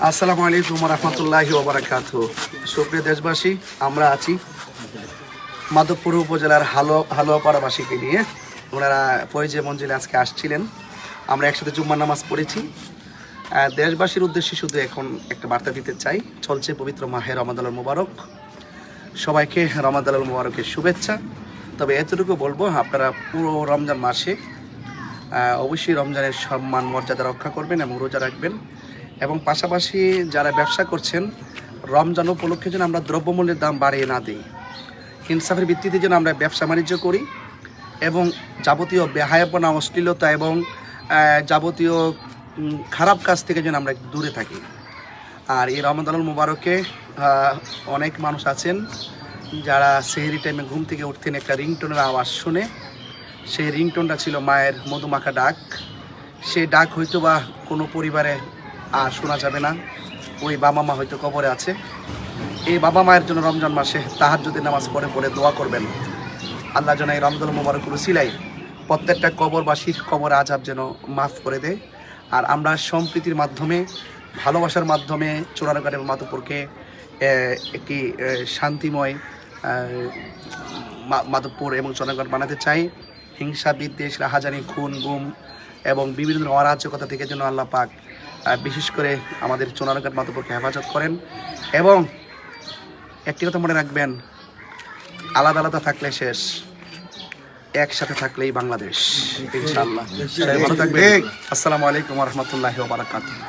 আসসালামু আলাইকুম রহমতুল্লাহি ওয়া বারাকাতুহু। সুপ্রিয় দেশবাসী, আমরা আছি মাধবপুর উপজেলার হালুয়াপাড়াবাসীকে নিয়ে। ওনারা ফয়েজে মঞ্জিলে আজকে আসছিলেন, আমরা একসাথে জুম্মার নামাজ পড়েছি। দেশবাসীর উদ্দেশ্যে শুধু এখন একটা বার্তা দিতে চাই। চলছে পবিত্র মাহে রমাদানুল মুবারক, সবাইকে রমাদানুল মুবারকের শুভেচ্ছা। তবে এতটুকু বলবো, আপনারা পুরো রমজান মাসে অবশ্যই রমজানের সম্মান মর্যাদা রক্ষা করবেন এবং রোজা রাখবেন। এবং পাশাপাশি যারা ব্যবসা করছেন, রমজান উপলক্ষে যেন আমরা দ্রব্যমূল্যের দাম বাড়িয়ে না দিই, ইনসাফের ভিত্তিতে যেন আমরা ব্যবসা বাণিজ্য করি এবং যাবতীয় বেহায়াপনা, অশ্লীলতা এবং যাবতীয় খারাপ কাজ থেকে যেন আমরা দূরে থাকি। আর এই রমাদানুল মুবারকে অনেক মানুষ আছেন যারা সেহরি টাইমে ঘুম থেকে উঠতেন, একটা রিংটোনের আওয়াজ শুনে, সেই রিংটোনটা ছিল মায়ের মধুমাখা ডাক। সেই ডাক হয়তো বা কোনো পরিবারে আর শোনা যাবে না, ওই বাবা মা হয়তো কবরে আছে। এই বাবা মায়ের জন্য রমজান মাসে তাহাজ্জুদের নামাজ পড়ে পড়ে দোয়া করবেন, আল্লাহ যেন এই রমজানুল মুবারকের উসিলায় প্রত্যেকটা কবরবাসীর কবর আযাব যেন মাফ করে দেয়। আর আমরা সম্প্রীতির মাধ্যমে, ভালোবাসার মাধ্যমে চোরানগর এবং মাধবপুরকে একটি শান্তিময় মাধবপুর এবং চোরানগর বানাতে চাই। হিংসা, বিদ্বেষ, রাহাজানি, খুন, গুম এবং বিভিন্ন অরাজকতা থেকে যেন আল্লাহ পাক বিশেষ করে আমাদের চোরানগর মাধবপুরকে হেফাজত করেন। এবং একটি কথা মনে রাখবেন, আলাদা আলাদা থাকলে শেষ, একসাথে থাকলেই বাংলাদেশ ইনশাআল্লাহ। ভালো থাকবেন। আসসালামু আলাইকুম ওয়া রাহমাতুল্লাহি ওয়া বারাকাতুহু।